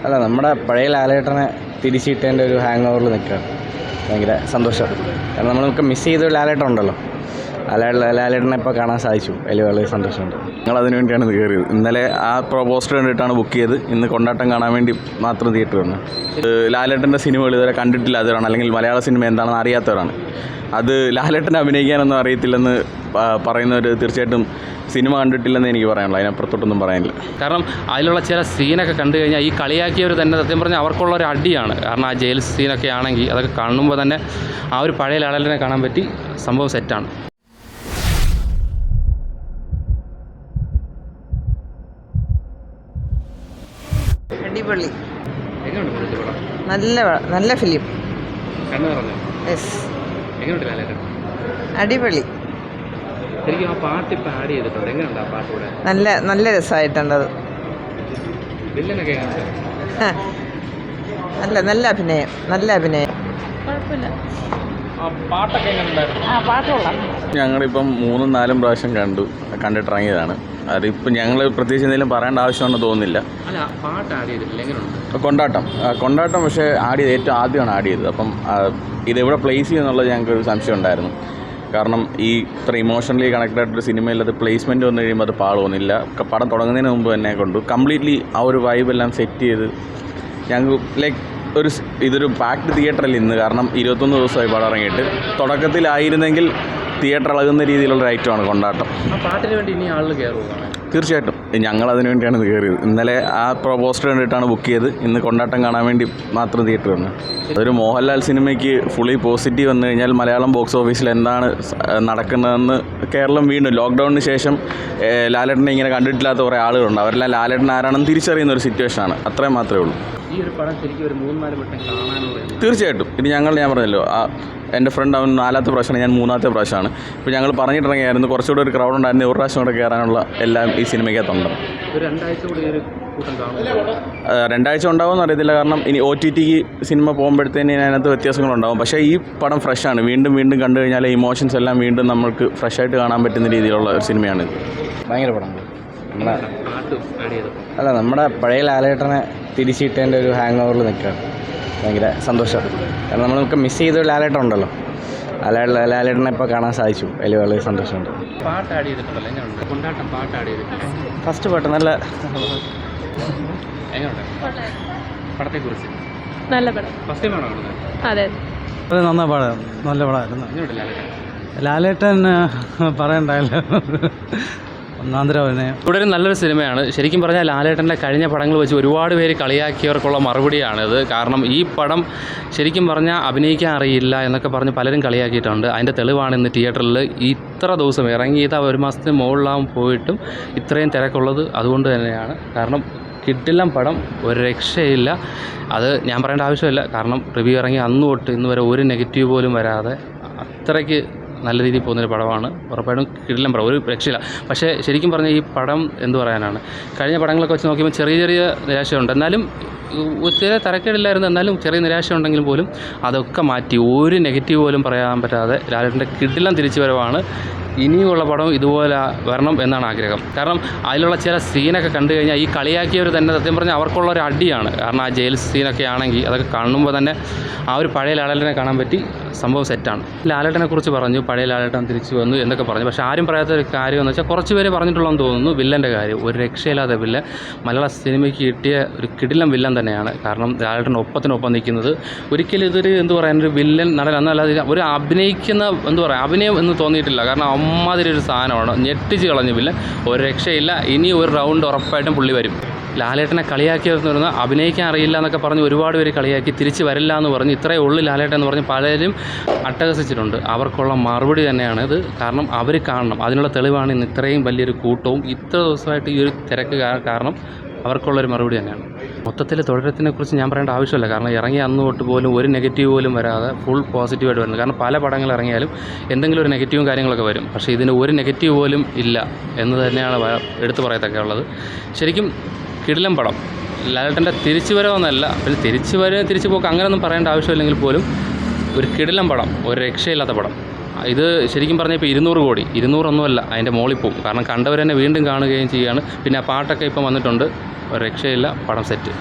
അല്ല, നമ്മുടെ പഴയ ലാലേട്ടനെ തിരിച്ചിട്ടതിൻ്റെ ഒരു ഹാങ് ഓവറിൽ നിൽക്കുകയാണ്. ഭയങ്കര സന്തോഷം. കാരണം നമുക്ക് മിസ് ചെയ്തൊരു ലാലേട്ടൻ ഉണ്ടല്ലോ, ലാലേട്ടനെ ഇപ്പോൾ കാണാൻ സാധിച്ചു. അതിൽ വളരെ സന്തോഷമുണ്ട്. ഞങ്ങൾ അതിനു വേണ്ടിയാണ് ഇത് കയറിയത്. ഇന്നലെ ആ പോസ്റ്റർ കണ്ടിട്ടാണ് ബുക്ക് ചെയ്ത് ഇന്ന് കൊണ്ടാട്ടം കാണാൻ വേണ്ടി മാത്രം തിയേറ്റർ വന്നത്. ലാലേട്ടൻ്റെ സിനിമകൾ ഇതുവരെ കണ്ടിട്ടില്ലാത്തവരാണ്, അല്ലെങ്കിൽ മലയാള സിനിമ എന്താണെന്ന് അറിയാത്തവരാണ്. അത് ലാലേട്ടനെ അഭിനയിക്കാനൊന്നും അറിയത്തില്ലെന്ന് പറയുന്നവർ തീർച്ചയായിട്ടും സിനിമ കണ്ടിട്ടില്ലെന്ന് എനിക്ക് പറയാനുള്ളൂ. അതിനപ്പുറത്തോട്ടൊന്നും പറയാനില്ല. കാരണം അതിലുള്ള ചില സീനൊക്കെ കണ്ടു കഴിഞ്ഞാൽ ഈ കളിയാക്കിയവർ തന്നെ സത്യം പറഞ്ഞാൽ അവർക്കുള്ള ഒരു അടിയാണ്. കാരണം ആ ജയിൽ സീനൊക്കെ ആണെങ്കിൽ അതൊക്കെ കാണുമ്പോൾ തന്നെ ആ ഒരു പഴയ ലാലേട്ടനെ കാണാൻ പറ്റി. സംഭവം സെറ്റാണ്. അടിപൊളി, നല്ല ഫിലിം. അടിപൊളി, നല്ല രസമായിട്ടുണ്ട്. അത് നല്ല അഭിനയം. ഞങ്ങളിപ്പം 3-4 പ്രാവശ്യം കണ്ടിട്ടിറങ്ങിയതാണ്. അതിപ്പോൾ ഞങ്ങൾ പ്രത്യേകിച്ച് എന്തെങ്കിലും പറയേണ്ട ആവശ്യമാണെന്ന് തോന്നുന്നില്ല. കൊണ്ടാട്ടം പക്ഷേ ഏറ്റവും ആദ്യമാണ് ആഡ് ചെയ്തത്. അപ്പം ഇതെവിടെ പ്ലേസ് ചെയ്യുമെന്നുള്ളത് ഞങ്ങൾക്കൊരു സംശയം ഉണ്ടായിരുന്നു. കാരണം ഈ ഇത്ര ഇമോഷണലി കണക്റ്റഡ് ആയിട്ടൊരു സിനിമയിൽ അത് പ്ലേസ്മെൻറ്റ് വന്നു കഴിയുമ്പോൾ അത് പാളൊന്നുമില്ല. പടം തുടങ്ങുന്നതിന് മുമ്പ് തന്നെ കംപ്ലീറ്റ്ലി ആ ഒരു വൈബെല്ലാം സെറ്റ് ചെയ്ത് ഞങ്ങൾക്ക് ഇതൊരു പാക്ഡ് തിയേറ്ററിൽ ഇന്ന്. കാരണം 21 ദിവസമായി പടം ഇറങ്ങിയിട്ട്. തുടക്കത്തിലായിരുന്നെങ്കിൽ തിയേറ്റർ ഇളകുന്ന രീതിയിലുള്ള ഒരു ഐറ്റമാണ് കൊണ്ടാട്ടം. പാട്ടിന് വേണ്ടി ഇനി ആളുകൾ കയറുകയാണ്. തീർച്ചയായിട്ടും ഞങ്ങൾ അതിനു വേണ്ടിയാണ് ഇത് കയറിയത്. ഇന്നലെ ആ പോസ്റ്റർ കണ്ടിട്ടാണ് ബുക്ക് ചെയ്ത് ഇന്ന് കൊണ്ടാട്ടം കാണാൻ വേണ്ടി മാത്രം തിയേറ്റർ വന്നത്. അതൊരു മോഹൻലാൽ സിനിമയ്ക്ക് ഫുള്ളി പോസിറ്റീവ് വന്നു കഴിഞ്ഞാൽ മലയാളം ബോക്സ് ഓഫീസിൽ എന്താണ് നടക്കുന്നതെന്ന് കേരളം വീണ്ടും ലോക്ക്ഡൗണിന് ശേഷം ലാലേട്ടനെ ഇങ്ങനെ കണ്ടിട്ടില്ലാത്ത കുറേ ആളുകളുണ്ട്. അവരെല്ലാം ലാലേട്ടൻ ആരാണെന്ന് തിരിച്ചറിയുന്ന ഒരു സിറ്റുവേഷനാണ്. അത്രയും മാത്രമേ ഉള്ളൂ. ഈ ഒരു പടം ശരിക്കും ഒരു 3-4 വട്ടം കാണാനുള്ള തീർച്ചയായിട്ടും. ഇത് ഞാൻ പറഞ്ഞല്ലോ, എൻ്റെ ഫ്രണ്ട് അവൻ 4ാമത്തെ പ്രാവശ്യമാണ്, ഞാൻ 3ാമത്തെ പ്രാവശ്യമാണ്. ഇപ്പോൾ ഞങ്ങൾ പറഞ്ഞിട്ടിറങ്ങിയായിരുന്നു കുറച്ചുകൂടെ ഒരു ക്രൗഡ് ഉണ്ടായിരുന്നു. ഒരു പ്രാവശ്യം കൂടെ കയറാനുള്ള എല്ലാം ഈ സിനിമയ്ക്കകത്തുണ്ട്. ഒരു 2 ആഴ്ച കൂടി ഒരു കൂട്ടം കാണും. 2 ആഴ്ച ഉണ്ടാവുമെന്ന് അറിയത്തില്ല. കാരണം ഇനി OTTക്ക് സിനിമ പോകുമ്പോഴത്തേന് അതിനകത്ത് വ്യത്യാസങ്ങളുണ്ടാവും. പക്ഷേ ഈ പടം ഫ്രഷാണ്. വീണ്ടും കണ്ടു കഴിഞ്ഞാൽ ഇമോഷൻസ് എല്ലാം വീണ്ടും നമ്മൾക്ക് ഫ്രഷായിട്ട് കാണാൻ പറ്റുന്ന രീതിയിലുള്ള ഒരു സിനിമയാണിത്. ഭയങ്കര പടം. അല്ല, നമ്മുടെ പഴയ ലാലേട്ടനെ തിരിച്ചിട്ടതിൻ്റെ ഒരു ഹാങ് ഓവറിൽ നിൽക്കുകയാണ്. ഭയങ്കര സന്തോഷം. കാരണം നമുക്ക് മിസ് ചെയ്തൊരു ലാലേട്ടൻ ഉണ്ടല്ലോ, ലാലേട്ടനെ ഇപ്പോൾ കാണാൻ സാധിച്ചു. അതിൽ വളരെ സന്തോഷമുണ്ട്. ഫസ്റ്റ് പാട്ട് നല്ല നല്ല പടം. അതെ, നല്ല പടമായിരുന്നു. ലാലേട്ടൻ പറയണ്ടല്ലോ, ഇവിടെ നല്ലൊരു സിനിമയാണ്. ശരിക്കും പറഞ്ഞാൽ ലാലേട്ടൻ്റെ കഴിഞ്ഞ പടങ്ങൾ വെച്ച് ഒരുപാട് പേര് കളിയാക്കിയവർക്കുള്ള മറുപടിയാണിത്. കാരണം ഈ പടം ശരിക്കും പറഞ്ഞാൽ അഭിനയിക്കാൻ അറിയില്ല എന്നൊക്കെ പറഞ്ഞ് പലരും കളിയാക്കിയിട്ടുണ്ട്. അതിൻ്റെ തെളിവാണ് ഇന്ന് തിയേറ്ററിൽ ഇത്ര ദിവസം ഇറങ്ങിയത് 1 മാസത്തിന് മുകളിലാവും പോയിട്ടും ഇത്രയും തിരക്കുള്ളത് അതുകൊണ്ട് തന്നെയാണ്. കാരണം കിടിലം പടം, ഒരു രക്ഷയില്ല. അത് ഞാൻ പറയേണ്ട ആവശ്യമില്ല. കാരണം റിവ്യൂ ഇറങ്ങി അന്ന് തൊട്ട് ഇന്ന് വരെ ഒരു നെഗറ്റീവ് പോലും വരാതെ അത്രയ്ക്ക് നല്ല രീതിയിൽ പോകുന്നൊരു പടമാണ്. ഉറപ്പായിട്ടും കിടിലം പടം, ഒരു രക്ഷയില്ല. പക്ഷേ ശരിക്കും പറഞ്ഞാൽ ഈ പടം എന്ത് പറയാനാണ്, കഴിഞ്ഞ പടങ്ങളൊക്കെ വെച്ച് നോക്കിയപ്പോൾ ചെറിയ നിരാശയുണ്ട്. എന്നാലും ഒത്തിരി തരക്കേടില്ലായിരുന്നു. എന്നാലും ചെറിയ നിരാശ ഉണ്ടെങ്കിലും പോലും അതൊക്കെ മാറ്റി ഒരു നെഗറ്റീവ് പോലും പറയാൻ പറ്റാതെ ലാലേട്ടൻ്റെ കിടിലം തിരിച്ചുവരവാണ്. ഇനിയുമുള്ള പടം ഇതുപോലെ വരണം എന്നാണ് ആഗ്രഹം. കാരണം അതിലുള്ള ചില സീനൊക്കെ കണ്ടു കഴിഞ്ഞാൽ ഈ കളിയാക്കിയവർ തന്നെ സത്യം പറഞ്ഞാൽ അവർക്കുള്ള ഒരു അടിയാണ്. കാരണം ആ ജയിൽ സീനൊക്കെ ആണെങ്കിൽ അതൊക്കെ കാണുമ്പോൾ തന്നെ ആ ഒരു പഴയ ലാലേട്ടനെ കാണാൻ പറ്റി. സംഭവം സെറ്റാണ്. ലാലേട്ടനെ കുറിച്ച് പറഞ്ഞു, പഴയ ലാലേട്ടൻ തിരിച്ചു വന്നു എന്നൊക്കെ പറഞ്ഞു. പക്ഷേ ആരും പറയാത്ത ഒരു കാര്യം എന്ന് വെച്ചാൽ കുറച്ച് പേര് പറഞ്ഞിട്ടുള്ളതെന്ന് തോന്നുന്നു വില്ലൻ്റെ കാര്യം. ഒരു രക്ഷയില്ലാത്ത വില്ലൻ, മലയാള സിനിമയ്ക്ക് കിട്ടിയ ഒരു കിടിലം വില്ലൻ തന്നെയാണ്. കാരണം ലാലേട്ടൻ ഒപ്പത്തിനൊപ്പം നിൽക്കുന്നത്. ഒരിക്കലും ഇതൊരു ഒരു വില്ലൻ നടൻ എന്നല്ലാതെ ഒരു അഭിനയിക്കുന്ന അഭിനയം എന്ന് തോന്നിയിട്ടില്ല. കാരണം അമ്മാതിരി ഒരു സാധനമാണ്. ഞെട്ടിച്ച് കളഞ്ഞ വില്ലൻ, ഒരു രക്ഷയില്ല. ഇനി ഒരു റൗണ്ട് ഉറപ്പായിട്ടും പുള്ളി വരും. ലാലേട്ടനെ കളിയാക്കിയെന്ന് പറഞ്ഞാൽ അഭിനയിക്കാൻ അറിയില്ല എന്നൊക്കെ പറഞ്ഞ് ഒരുപാട് പേര് കളിയാക്കി. തിരിച്ച് വരില്ല എന്ന് പറഞ്ഞ് ഇത്രയേ ഉള്ളൂ ലാലേട്ടൻ എന്ന് പറഞ്ഞ് പലരും അട്ടഹസിച്ചിട്ടുണ്ട്. അവർക്കുള്ള മറുപടി തന്നെയാണ് ഇത്. കാരണം അവർ കാണണം, അതിനുള്ള തെളിവാണ് ഇന്ന് ഇത്രയും വലിയൊരു കൂട്ടവും ഇത്ര ദിവസമായിട്ട് ഈ ഒരു തിരക്ക് കാരണം അവർക്കുള്ളൊരു മറുപടി തന്നെയാണ്. മൊത്തത്തിൽ തുടരത്തിനെക്കുറിച്ച് ഞാൻ പറയേണ്ട ആവശ്യമില്ല. കാരണം ഇറങ്ങിയ അന്ന് തൊട്ട് പോലും ഒരു നെഗറ്റീവ് പോലും വരാതെ ഫുൾ പോസിറ്റീവായിട്ട് വരുന്നത്. കാരണം പല പടങ്ങൾ ഇറങ്ങിയാലും എന്തെങ്കിലും ഒരു നെഗറ്റീവും കാര്യങ്ങളൊക്കെ വരും. പക്ഷേ ഇതിന് ഒരു നെഗറ്റീവ് പോലും ഇല്ല എന്ന് തന്നെയാണ് എടുത്തു പറയത്തൊക്കെ ഉള്ളത്. ശരിക്കും കിടിലം പടം. ലാലേട്ടൻ്റെ തിരിച്ചു വരവെന്നല്ല, പിന്നെ തിരിച്ചു പോക്ക് അങ്ങനെയൊന്നും പറയേണ്ട ആവശ്യമില്ലെങ്കിൽ പോലും ഒരു കിടിലം പടം, ഒരു രക്ഷയില്ലാത്ത പടം. ഇത് ശരിക്കും പറഞ്ഞാൽ ഇപ്പോൾ 200 കോടി 200 അതിൻ്റെ മോളിൽ പോവും. കാരണം കണ്ടവർ തന്നെ വീണ്ടും കാണുകയും ചെയ്യുകയാണ്. പിന്നെ ആ പാട്ടൊക്കെ ഇപ്പം വന്നിട്ടുണ്ട്. ഒരു രക്ഷയില്ല, പടം സെറ്റ്.